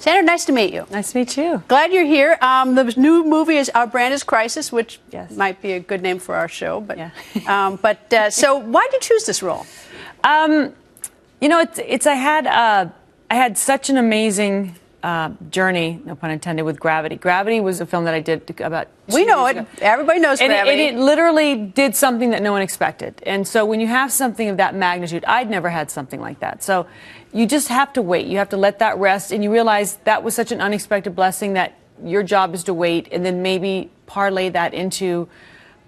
Sandra, nice to meet you. Nice to meet you. Glad you're here. The new movie is Our Brand is Crisis, which yes. might be a good name for our show. But, yeah. So why did you choose this role? You know, I had such an amazing journey, no pun intended, with Gravity. Gravity was a film that I did about 2 years ago. Everybody knows Gravity. And it literally did something that no one expected. And so when you have something of that magnitude, I'd never had something like that. So you just have to wait. You have to let that rest. And you realize that was such an unexpected blessing that your job is to wait and then maybe parlay that into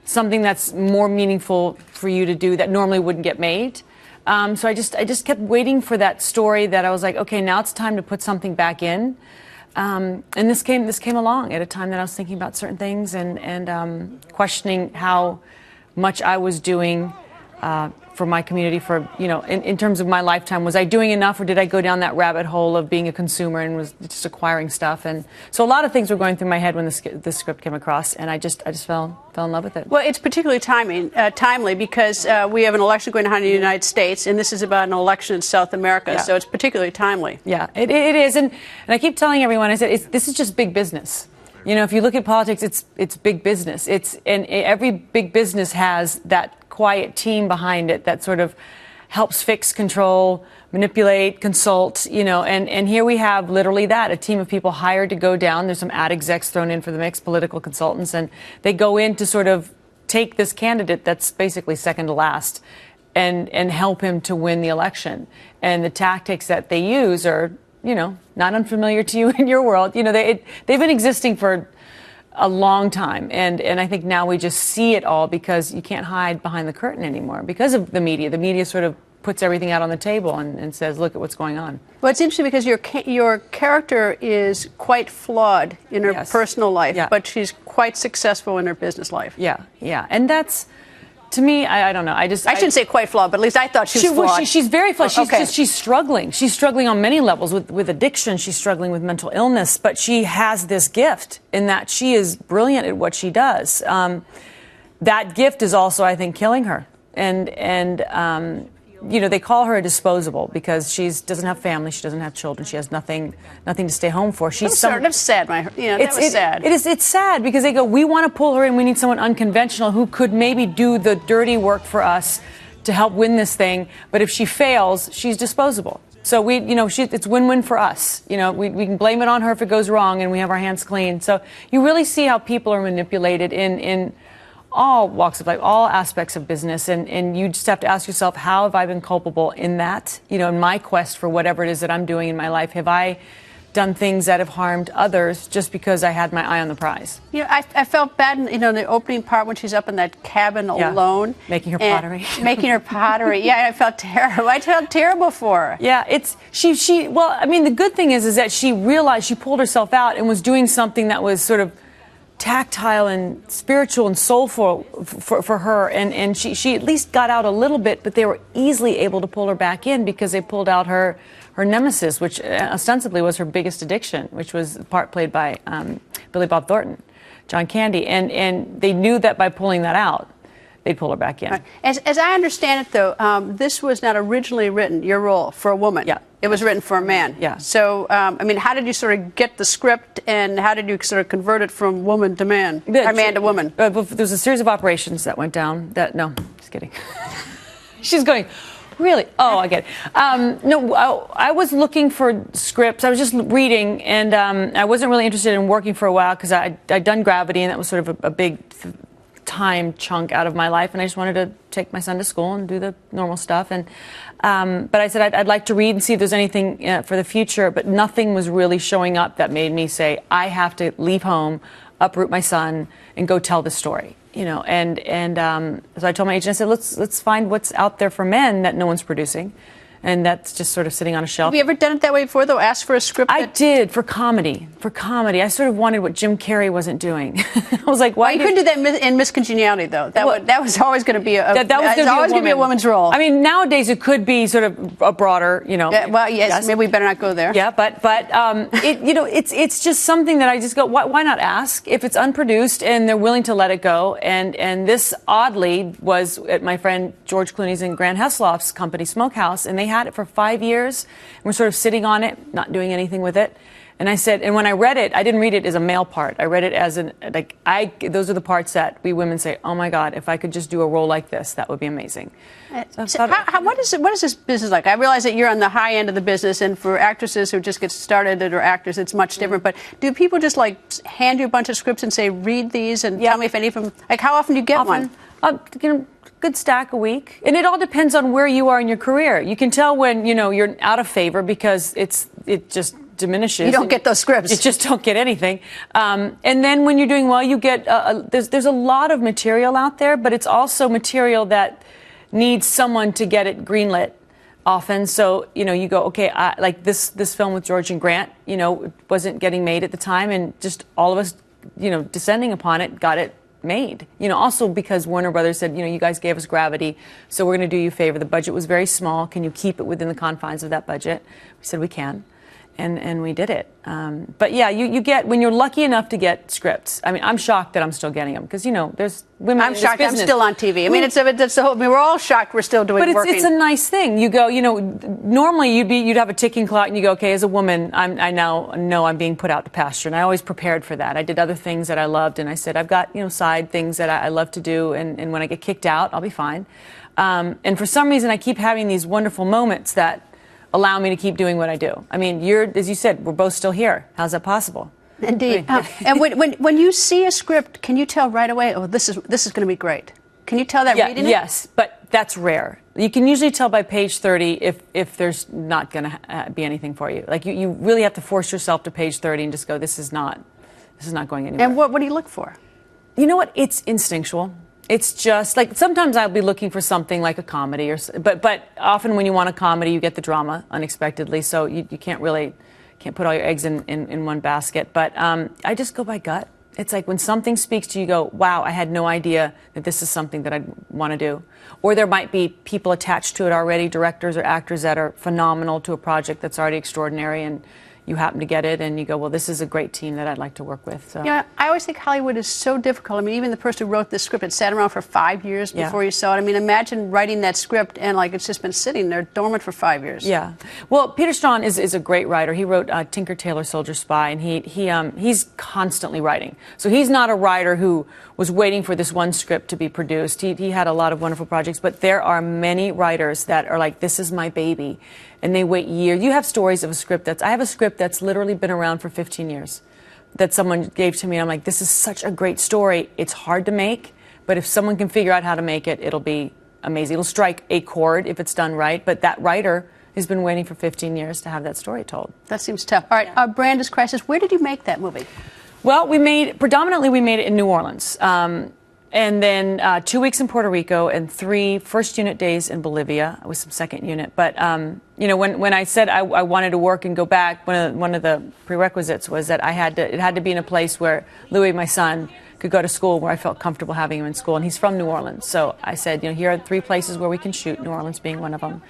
something that's more meaningful for you to do that normally wouldn't get made. So I just kept waiting for that story that I was like, okay, now it's time to put something back in. And this came along at a time that I was thinking about certain things and questioning how much I was doing for my community, for, you know, in terms of my lifetime. Was I doing enough, or did I go down that rabbit hole of being a consumer and was just acquiring stuff? And so a lot of things were going through my head when the script came across, and I just fell in love with it. Well, it's particularly timely because we have an election going on in the United States, and this is about an election in South America, yeah. So it's particularly timely. Yeah, it is, and I keep telling everyone, I said, this is just big business. You know, if you look at politics, it's big business. And every big business has that quiet team behind it that sort of helps fix, control, manipulate, consult, you know, and here we have literally that, a team of people hired to go down. There's some ad execs thrown in for the mix, political consultants, and they go in to sort of take this candidate that's basically second to last and help him to win the election. And the tactics that they use are, you know, not unfamiliar to you in your world. You know, they've been existing for a long time. And I think now we just see it all because you can't hide behind the curtain anymore because of the media. The media sort of puts everything out on the table and says, look at what's going on. Well, it's interesting because your character is quite flawed in her yes. personal life, yeah. but she's quite successful in her business life. Yeah, yeah. And that's, to me, I don't know. I shouldn't say quite flawed, but at least I thought she was flawed. She's very flawed. Okay. She's struggling. She's struggling on many levels with addiction. She's struggling with mental illness. But she has this gift in that she is brilliant at what she does. That gift is also, I think, killing her. And you know, they call her a disposable because she doesn't have family. She doesn't have children. She has nothing to stay home for. That's sad. That was sad. It's sad because they go, we want to pull her in. We need someone unconventional who could maybe do the dirty work for us to help win this thing. But if she fails, she's disposable. So it's win-win for us. You know, we can blame it on her if it goes wrong and we have our hands clean. So you really see how people are manipulated in all walks of life, all aspects of business, and you just have to ask yourself, how have I been culpable in that? You know, in my quest for whatever it is that I'm doing in my life, have I done things that have harmed others just because I had my eye on the prize? You know, I felt bad in the opening part when she's up in that cabin alone. Making her pottery. Making her pottery. Yeah, I felt terrible. I felt terrible for her. Yeah, well, I mean, the good thing is that she realized she pulled herself out and was doing something that was sort of tactile and spiritual and soulful for her, and she at least got out a little bit, but they were easily able to pull her back in because they pulled out her nemesis, which ostensibly was her biggest addiction, which was the part played by Billy Bob Thornton, John Candy, and they knew that by pulling that out, they'd pull her back in. Right. As I understand it, though, this was not originally written, your role, for a woman. Yeah. It was written for a man. Yeah. So, I mean, how did you sort of get the script, and how did you sort of convert it from woman to man, or man to woman? There was a series of operations that went down. No, just kidding. She's going, really? Oh, I get it. No, I was looking for scripts. I was just reading, and I wasn't really interested in working for a while because I'd done Gravity, and that was sort of a big time chunk out of my life, and I just wanted to take my son to school and do the normal stuff. And but I said I'd like to read and see if there's anything for the future, but nothing was really showing up that made me say I have to leave home, uproot my son, and go tell the story. You know, and so I told my agent, I said, let's find what's out there for men that no one's producing. And that's just sort of sitting on a shelf. Have you ever done it that way before, though? Asked for a script? I did, for comedy. For comedy. I sort of wanted what Jim Carrey wasn't doing. I was like, why? Well, you couldn't do that in Miss Congeniality, though. That was always going to be a woman's role. I mean, nowadays it could be sort of a broader, you know. Well, yes, maybe we better not go there. Yeah, but it's just something that I just go, why not ask if it's unproduced and they're willing to let it go? And this oddly was at my friend George Clooney's and Grant Hesloff's company, Smokehouse, and they had it for 5 years. And we're sort of sitting on it, not doing anything with it. And I said, and when I read it, I didn't read it as a male part. I read it as those are the parts that we women say, oh my God, if I could just do a role like this, that would be amazing. So what is this business like? I realize that you're on the high end of the business, and for actresses who just get started or actors, it's much different. But do people just like hand you a bunch of scripts and say, read these and tell me if any of them, like how often do you get one? Good stack a week. And it all depends on where you are in your career. You can tell when, you're out of favor because it just diminishes. You don't get those scripts. You just don't get anything. And then when you're doing well, you get, there's a lot of material out there, but it's also material that needs someone to get it greenlit often. So, you go, okay, like this film with George and Grant, it wasn't getting made at the time, and just all of us, descending upon it, got it made. Also because Warner Brothers said, you guys gave us Gravity, so we're going to do you a favor. The budget was very small. Can you keep it within the confines of that budget? We said we can. And we did it. But yeah, you get, when you're lucky enough to get scripts. I mean, I'm shocked that I'm still getting them because, there's women in this shocked I'm still on TV. I mean, it's the whole, we're all shocked we're still doing working. But it's a nice thing. You go, normally you'd have a ticking clock and you go, okay, as a woman, I now know I'm being put out to pasture. And I always prepared for that. I did other things that I loved. And I said, I've got, side things that I love to do. And when I get kicked out, I'll be fine. And for some reason, I keep having these wonderful moments that allow me to keep doing what I do. I mean, as you said, we're both still here. How's that possible? Indeed. And when you see a script, can you tell right away, oh, this is going to be great? Can you tell that reading it? Yes, but that's rare. You can usually tell by page 30 if there's not going to be anything for you. Like you really have to force yourself to page 30 and just go, this is not going anywhere. And what do you look for? You know what? It's instinctual. It's just like sometimes I'll be looking for something like a comedy, but often when you want a comedy, you get the drama unexpectedly. So you can't put all your eggs in one basket. But I just go by gut. It's like when something speaks to you, you go, wow, I had no idea that this is something that I'd want to do. Or there might be people attached to it already, directors or actors that are phenomenal to a project that's already extraordinary, and you happen to get it, and you go, well, this is a great team that I'd like to work with. So. Yeah, I always think Hollywood is so difficult. I mean, even the person who wrote this script, it sat around for 5 years before you saw it. I mean, imagine writing that script and, it's just been sitting there dormant for 5 years. Yeah. Well, Peter Straughan is a great writer. He wrote Tinker, Tailor, Soldier, Spy, and he's constantly writing. So he's not a writer who was waiting for this one script to be produced. He had a lot of wonderful projects, but there are many writers that are like, this is my baby. And they wait years. You have stories of a script I have a script that's literally been around for 15 years that someone gave to me. And I'm like, this is such a great story. It's hard to make, but if someone can figure out how to make it, it'll be amazing. It'll strike a chord if it's done right. But that writer has been waiting for 15 years to have that story told. That seems tough. All right, Brandeis Crisis, where did you make that movie? Well, predominantly we made it in New Orleans. And then 2 weeks in Puerto Rico and 3 first unit days in Bolivia with some second unit. But, when I said I wanted to work and go back, one of the prerequisites was that it had to be in a place where Louis, my son, could go to school, where I felt comfortable having him in school. And he's from New Orleans. So I said, here are 3 places where we can shoot, New Orleans being one of them.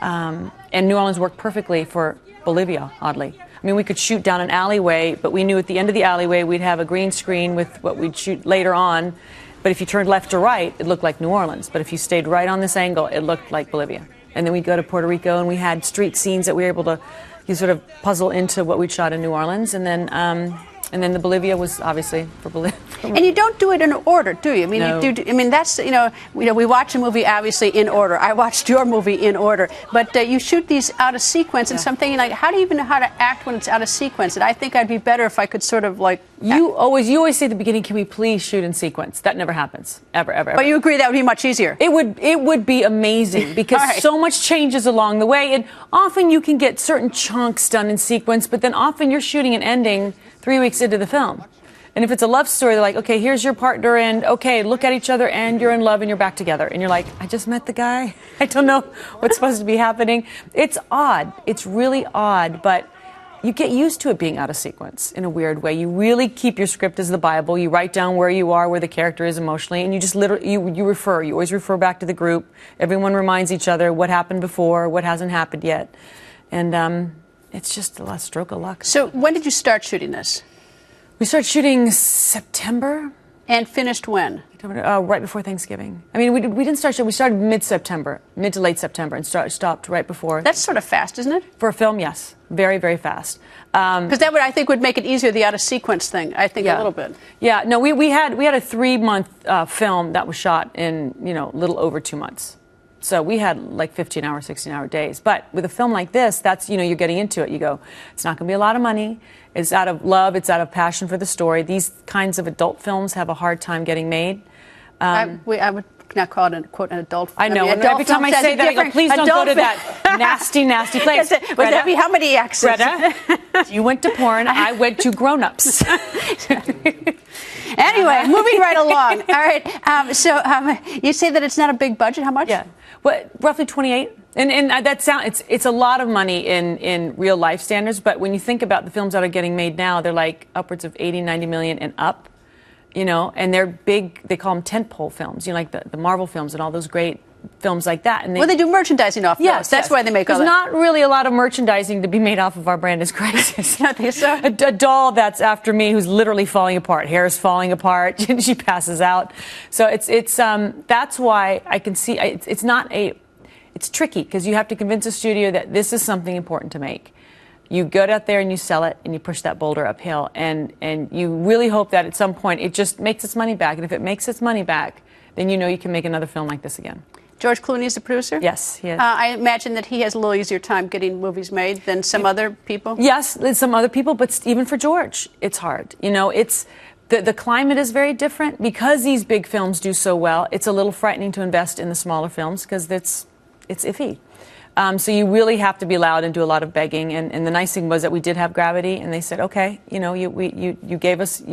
And New Orleans worked perfectly for Bolivia, oddly. I mean, we could shoot down an alleyway, but we knew at the end of the alleyway we'd have a green screen with what we'd shoot later on. But if you turned left or right, it looked like New Orleans. But if you stayed right on this angle, it looked like Bolivia. And then we'd go to Puerto Rico, and we had street scenes that we were able to sort of puzzle into what we'd shot in New Orleans. And then the Bolivia was obviously for Bolivia. And you don't do it in order, do you? I mean, no. you do. I mean, that's we watch a movie obviously in order. I watched your movie in order, but you shoot these out of sequence, and something like, how do you even know how to act when it's out of sequence? And I think I'd be better if I could sort of like. You always say at the beginning, can we please shoot in sequence? That never happens, ever. But you agree that would be much easier? It would be amazing because so much changes along the way, and often you can get certain chunks done in sequence, but then often you're shooting an ending 3 weeks into the film. And if it's a love story, they're like, okay, here's your partner, and okay, look at each other, and you're in love, and you're back together. And you're like, I just met the guy. I don't know what's supposed to be happening. It's odd. It's really odd, but you get used to it being out of sequence in a weird way. You really keep your script as the Bible. You write down where you are, where the character is emotionally, and you just literally, you refer. You always refer back to the group. Everyone reminds each other what happened before, what hasn't happened yet. And it's just a stroke of luck. So when did you start shooting this? We started shooting September, And finished when? Right before Thanksgiving. I mean, we didn't start. We started mid-September, mid to late September, and stopped right before. That's sort of fast, isn't it? For a film, yes, very, very fast. Because that I think would make it easier, the out of sequence thing. I think a little bit. Yeah, no, we had a 3-month film that was shot in a little over 2 months. So we had like 15-hour, 16-hour days. But with a film like this, that's you're getting into it. You go, it's not going to be a lot of money. It's out of love. It's out of passion for the story. These kinds of adult films have a hard time getting made. I would not call it an adult film. I know. Every time I say that, I go, please don't go to that nasty, nasty place. How many exes? Greta, you went to porn. I went to grown-ups. Anyway, moving right along. All right. So you say that it's not a big budget. How much? Yeah. Well, roughly 28. And it's a lot of money in real life standards. But when you think about the films that are getting made now, they're like upwards of 80, 90 million and up. And they're big. They call them tentpole films. Like the Marvel films and all those great films like that. And they do merchandising off those. That's why they make all that. There's not really a lot of merchandising to be made off of Our Brand is Crisis. I think so. A doll that's after me who's literally falling apart. Hair is falling apart. She passes out. So it's that's why I can see it's tricky because you have to convince a studio that this is something important to make. You go out there and you sell it and you push that boulder uphill and you really hope that at some point it just makes its money back. And if it makes its money back, then you can make another film like this again. George Clooney is the producer? Yes, he is. I imagine that he has a little easier time getting movies made than some other people? Yes, some other people, but even for George, it's hard. It's the climate is very different. Because these big films do so well, it's a little frightening to invest in the smaller films because it's iffy. So you really have to be loud and do a lot of begging. And the nice thing was that we did have Gravity, and they said, okay, you gave us,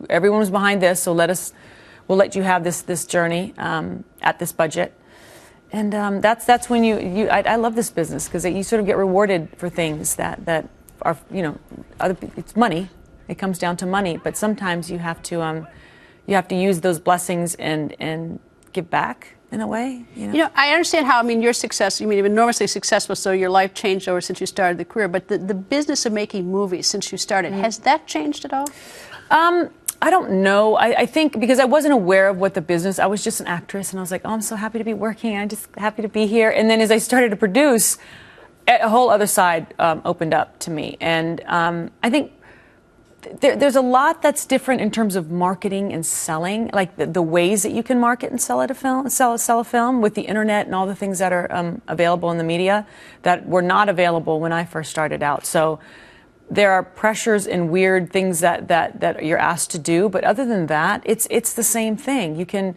everyone was behind this, so we'll let you have this journey at this budget. And that's when I love this business because you sort of get rewarded for things that are it's money. It comes down to money, but sometimes you have to use those blessings and give back. In a way, I understand how. You're successful. You're enormously successful. So your life changed over since you started the career. But the business of making movies since you started, has that changed at all? I don't know. I think because I wasn't aware of what the business. I was just an actress, and I was like, oh, I'm so happy to be working. I'm just happy to be here. And then as I started to produce, a whole other side opened up to me. And I think there's a lot that's different in terms of marketing and selling, like the ways that you can market and sell a film with the internet and all the things that are available in the media that were not available when I first started out. So there are pressures and weird things that you're asked to do, but other than that, it's the same thing. You can.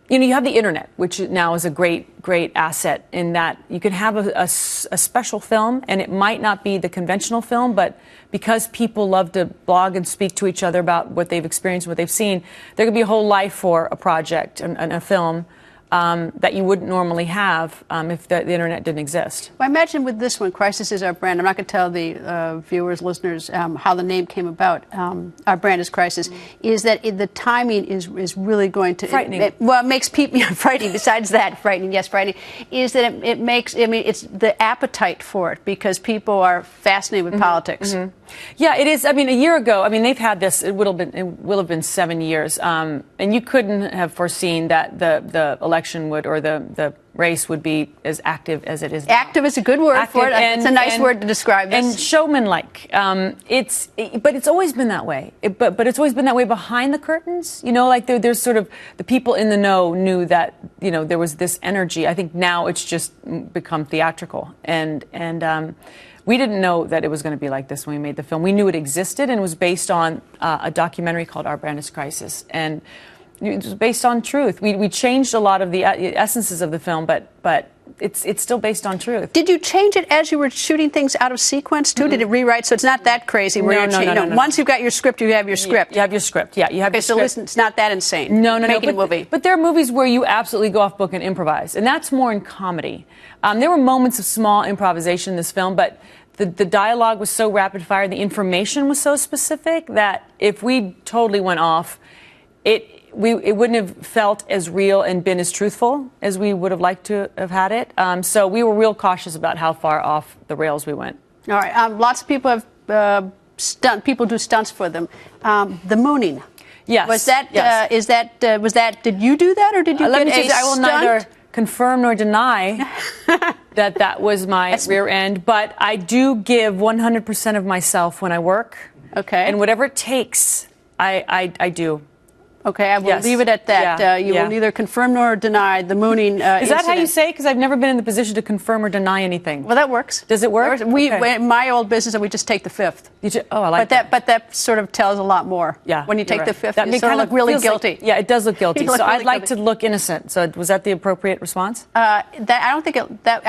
You have the internet, which now is a great asset in that you can have a special film, and it might not be the conventional film, but because people love to blog and speak to each other about what they've experienced, what they've seen, there could be a whole life for a project and a film that you wouldn't normally have if the internet didn't exist. Well, I imagine with this one, Crisis is Our Brand. I'm not going to tell the viewers, listeners, how the name came about. Our Brand is Crisis. Is that the timing is really going to... Frightening. It makes people... frightening. Besides that, frightening. Yes, frightening. Is that it makes... it's the appetite for it because people are fascinated with politics. Mm-hmm. Yeah, it is. A year ago, they've had this. It will have been 7 years, and you couldn't have foreseen that the election would or the race would be as active as it is now. Active is a good word for it. It's a nice word to describe this. And showman-like. But it's always been that way. But it's always been that way behind the curtains. There's sort of the people in the know knew that there was this energy. I think now it's just become theatrical and. We didn't know that it was going to be like this when we made the film. We knew it existed, and it was based on a documentary called Our Brand is Crisis. And it was based on truth. We changed a lot of the essences of the film, but it's still based on truth. Did you change it as you were shooting things out of sequence, too? Mm-hmm. Did it rewrite? So it's not that crazy where no. Once you've got your script, you have your script. You have your script, yeah. You have your script. So listen, it's not that insane. No. Making a movie. But there are movies where you absolutely go off book and improvise, and that's more in comedy. There were moments of small improvisation in this film, but the dialogue was so rapid fire, the information was so specific that if we totally went off, it wouldn't have felt as real and been as truthful as we would have liked to have had it. So we were real cautious about how far off the rails we went. All right. Lots of people have people do stunts for them. The mooning. Yes. Was that, yes. Did you do that or did you Let me get just, a I will stunt? neither confirm nor deny that was my rear end, but I do give 100% of myself when I work. Okay. And whatever it takes, I do. Okay, I will leave it at that. Yeah, You will neither confirm nor deny the mooning Is that how you say it? Because I've never been in the position to confirm or deny anything. Well, that works. Does it work? In my old business, we just take the fifth. I like that. But that sort of tells a lot more. Yeah, When you take the fifth, that you sort of look really guilty. Like, it does look guilty. Look so really I'd like guilty. to look innocent. So was that the appropriate response? I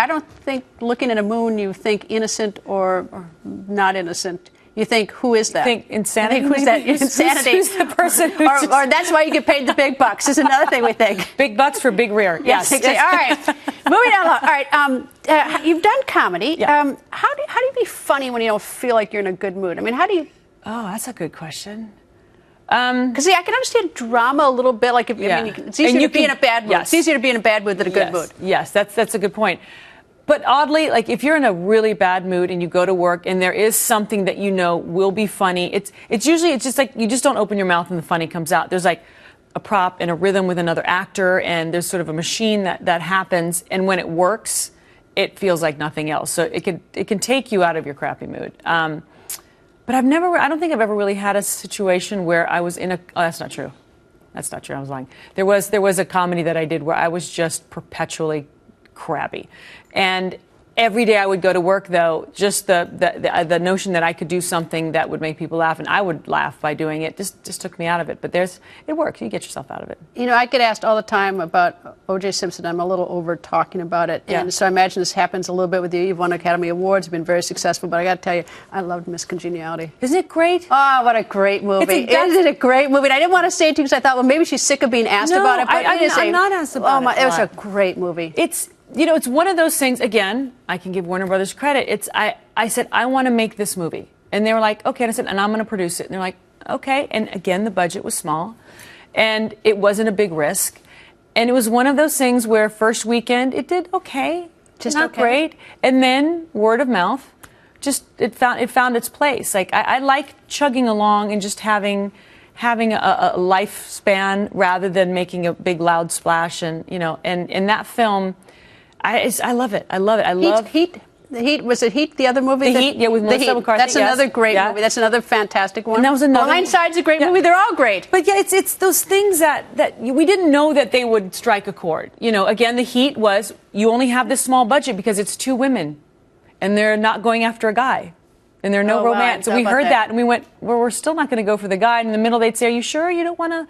don't think looking at a moon you think innocent or not innocent. You think, who is that? Think insanity. Who's that? Insanity. Who's the person who or that's why you get paid the big bucks. Is another thing we think. Big bucks for big rear. Yes. Exactly. All right. Moving on. All right. You've done comedy. Yeah. How do you be funny when you don't feel like you're in a good mood? I mean, how do you? Oh, that's a good question. Because I can understand drama a little bit. Like, it's easier to be in a bad mood. Yes. It's easier to be in a bad mood than a good mood. Yes, that's a good point. But oddly, like if you're in a really bad mood and you go to work and there is something that you know will be funny, it's just like you just don't open your mouth and the funny comes out. There's like a prop and a rhythm with another actor, and there's sort of a machine that happens, and when it works, it feels like nothing else. So it can take you out of your crappy mood. But I don't think I've ever really had a situation where I was in a. Oh, that's not true. That's not true. I was lying. There was a comedy that I did where I was just perpetually crabby. And every day I would go to work, though, just the notion that I could do something that would make people laugh, and I would laugh by doing it, just took me out of it. But it works. You get yourself out of it. You know, I get asked all the time about O.J. Simpson. I'm a little over talking about it. Yeah. And so I imagine this happens a little bit with you. You've won Academy Awards, been very successful. But I got to tell you, I loved Miss Congeniality. Isn't it great? Oh, what a great movie. Isn't it a great movie? And I didn't want to say it to you because I thought, well, maybe she's sick of being asked about it. But I'm not asked about it. It was a great movie. It's one of those things, again, I can give Warner Brothers credit. I said, I want to make this movie. And they were like, okay. And I said, and I'm going to produce it. And they're like, okay. And again, the budget was small. And it wasn't a big risk. And it was one of those things where first weekend, it did okay. Just not great. And then word of mouth, it found its place. Like, I like chugging along and just having a lifespan rather than making a big loud splash. And, and that film, I love it. I love it. Heat. The Heat, was it Heat, the other movie? The Heat, yeah, with Melissa McCarthy. That's another great movie. That's another fantastic one. And that was another. Blindside's a great movie. They're all great. But yeah, it's those things that we didn't know that they would strike a chord. Again, The Heat was, you only have this small budget because it's two women, and they're not going after a guy, and there's no romance. Wow, and we heard that, and we went, well, we're still not going to go for the guy. And in the middle, they'd say, are you sure you don't want to?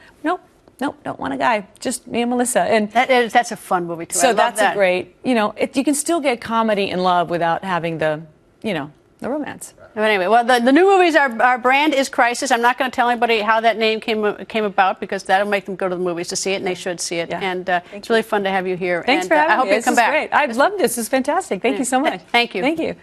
Nope, don't want a guy. Just me and Melissa. And that's a fun movie too. So that's a great. You can still get comedy and love without having the the romance. But anyway, well, the new movies, our brand is Crisis. I'm not going to tell anybody how that name came about because that'll make them go to the movies to see it, and they should see it. Yeah. And it's really fun to have you here. Thanks for having me. I hope you come back. Great. I've loved this. This is fantastic. Thank you so much. Thank you. Thank you.